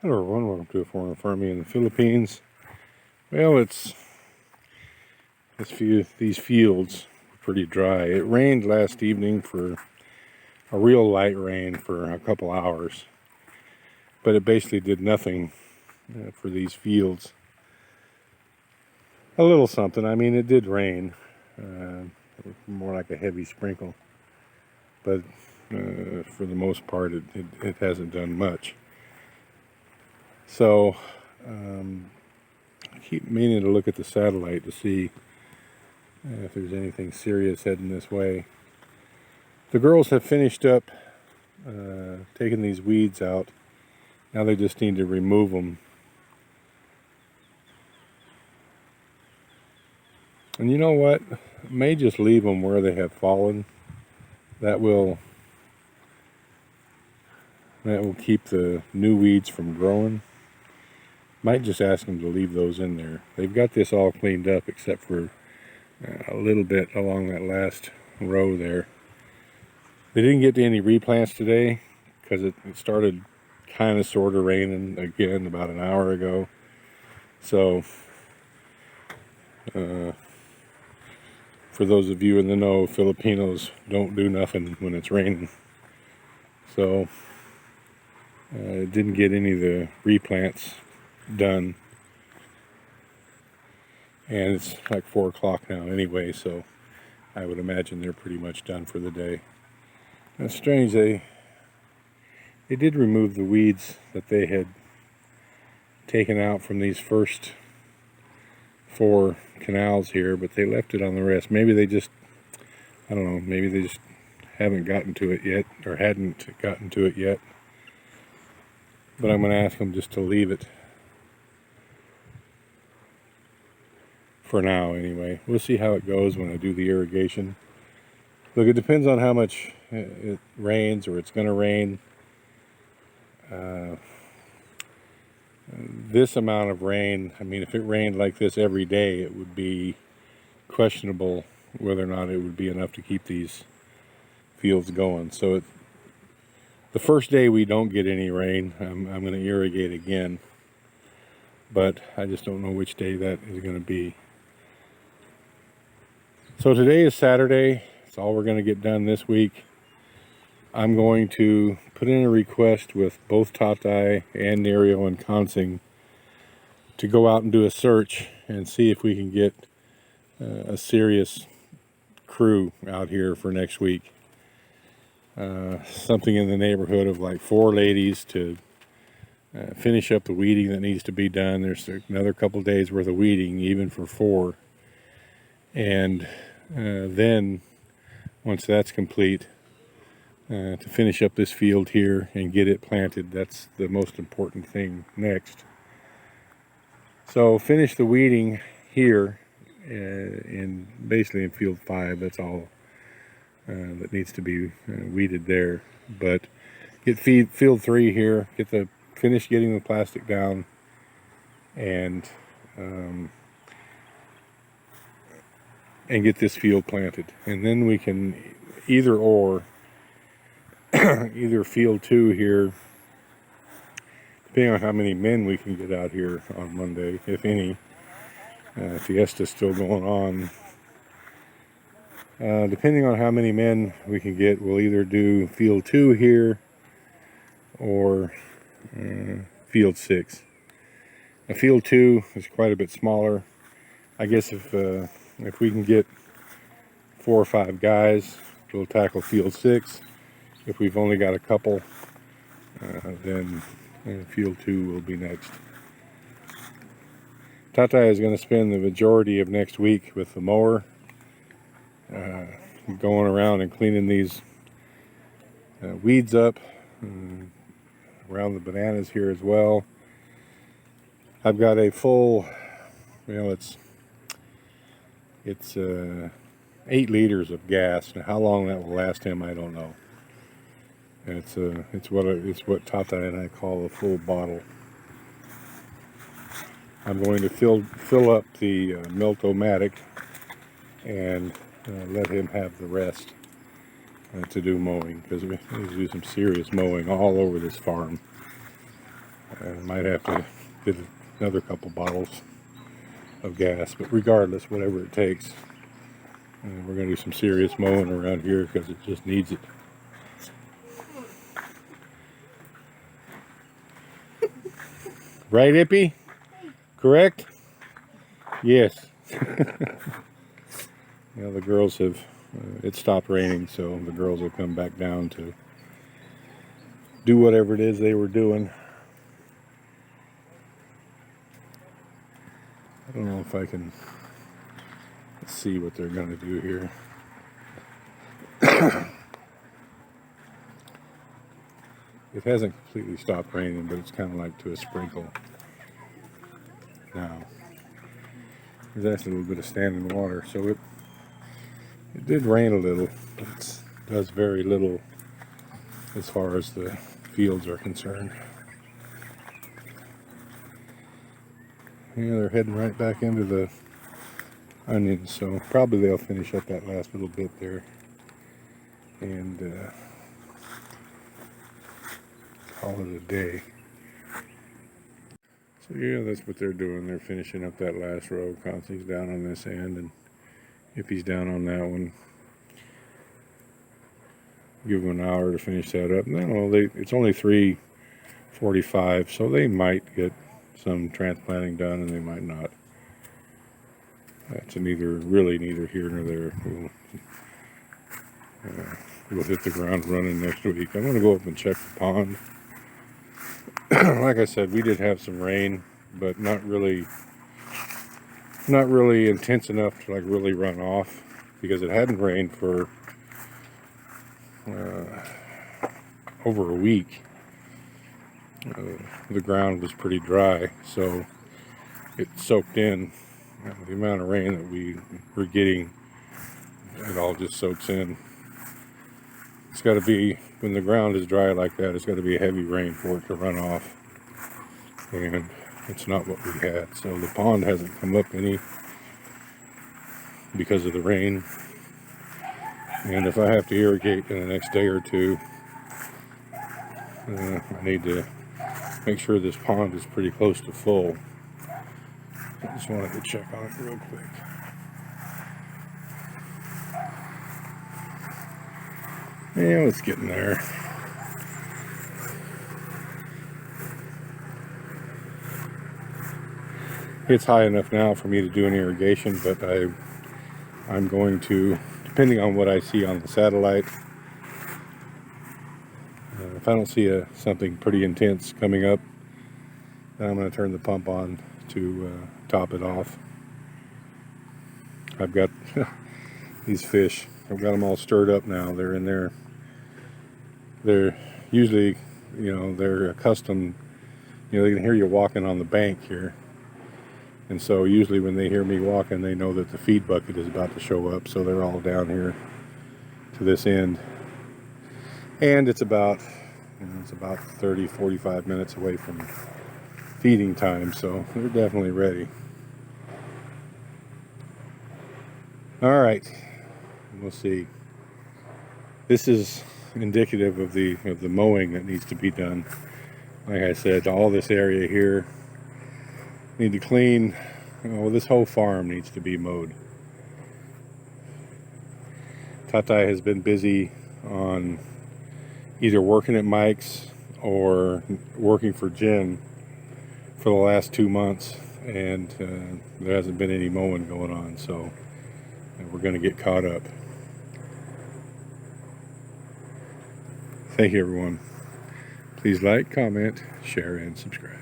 Hello everyone, welcome to a farm for me in the Philippines. Well, these fields are pretty dry. It rained last evening for a real light rain for a couple hours, but it basically did nothing for these fields. A little something. I mean, it did rain, more like a heavy sprinkle, but for the most part, it hasn't done much. So I keep meaning to look at the satellite to see if there's anything serious heading this way. The girls have finished up taking these weeds out. Now they just need to remove them. And you know what? I may just leave them where they have fallen. That will keep the new weeds from growing. Might just ask them to leave those in there. They've got this all cleaned up except for a little bit along that last row there. They didn't get to any replants today because it started kind of sort of raining again about an hour ago. So for those of you in the know, Filipinos don't do nothing when it's raining. So didn't get any of the replants done. And it's like 4 o'clock now anyway, so I would imagine they're pretty much done for the day. That's strange, they did remove the weeds that they had taken out from these first 4 canals here, but they left it on the rest. Maybe they just, I don't know, maybe they just haven't gotten to it yet, or hadn't gotten to it yet. But I'm going to ask them just to leave it for now anyway. We'll see how it goes when I do the irrigation. Look, it depends on how much it rains, or it's going to rain. This amount of rain, I mean, if it rained like this every day, it would be questionable whether or not it would be enough to keep these fields going. So the first day we don't get any rain, I'm going to irrigate again, but I just don't know which day that is going to be. So today is Saturday. It's all we're going to get done this week. I'm going to put in a request with both Tatai and Nerio and Consing to go out and do a search and see if we can get a serious crew out here for next week. Something in the neighborhood of like 4 ladies to finish up the weeding that needs to be done. There's another couple days worth of weeding even for 4. And then once that's complete, to finish up this field here and get it planted. That's the most important thing next. So finish the weeding here basically in field 5. That's all that needs to be weeded there. But get field 3 here, finish getting the plastic down, and get this field planted. And then we can either field 2 here, depending on how many men we can get out here on Monday, if any. Fiesta's still going on. Depending on how many men we can get, we'll either do field 2 here or field 6. Now, field 2 is quite a bit smaller. I guess if we can get 4 or 5 guys, we'll tackle field 6. If we've only got a couple, then field 2 will be next. Tatai is going to spend the majority of next week with the mower, going around and cleaning these weeds up around the bananas here as well. I've got a full, it's 8 liters of gas. Now, how long that will last him, I don't know. It's what Tata and I call a full bottle. I'm going to fill up the Miltomatic and let him have the rest to do mowing, because we need to do some serious mowing all over this farm. Might have to get another couple bottles of gas, but regardless, whatever it takes, we're going to do some serious mowing around here because it just needs it. Right, Ippy? Correct? Yes. Yeah, the girls have, it stopped raining, so the girls will come back down to do whatever it is they were doing. I don't know if I can see what they're going to do here. It hasn't completely stopped raining, but it's kind of like to a sprinkle now. There's actually a little bit of standing water, so it did rain a little, but it does very little as far as the fields are concerned. Yeah, they're heading right back into the onions, so probably they'll finish up that last little bit there and call it a day. So yeah, that's what they're doing. They're finishing up that last row. Constant's down on this end, and if he's down on that one, give them an hour to finish that up. No, it's only 3:45, so they might get some transplanting done, and they might not. That's really neither here nor there. We'll hit the ground running next week. I'm going to go up and check the pond. Like I said, we did have some rain, but not really intense enough to like really run off, because it hadn't rained for over a week. The ground was pretty dry, so it soaked in. The amount of rain that we were getting, it all just soaks in. It's got to be, when the ground is dry like that, it's got to be a heavy rain for it to run off, and it's not what we had. So the pond hasn't come up any because of the rain, and if I have to irrigate in the next day or two, I need to make sure this pond is pretty close to full. I just wanted to check on it real quick. Yeah, it's getting there. It's high enough now for me to do an irrigation, but I'm going to, depending on what I see on the satellite, if I don't see something pretty intense coming up, then I'm going to turn the pump on to top it off. I've got these fish. I've got them all stirred up now. They're in there. They're usually, they're accustomed, they can hear you walking on the bank here. And so usually when they hear me walking, they know that the feed bucket is about to show up. So they're all down here to this end. And it's about 30, 45 minutes away from feeding time. So they're definitely ready. All right, we'll see. This is indicative of the mowing that needs to be done. Like I said, all this area here need to clean. This whole farm needs to be mowed. Tatai has been busy on either working at Mike's or working for Jen for the last 2 months, and there hasn't been any mowing going on, so we're going to get caught up. Thank you, everyone. Please like, comment, share, and subscribe.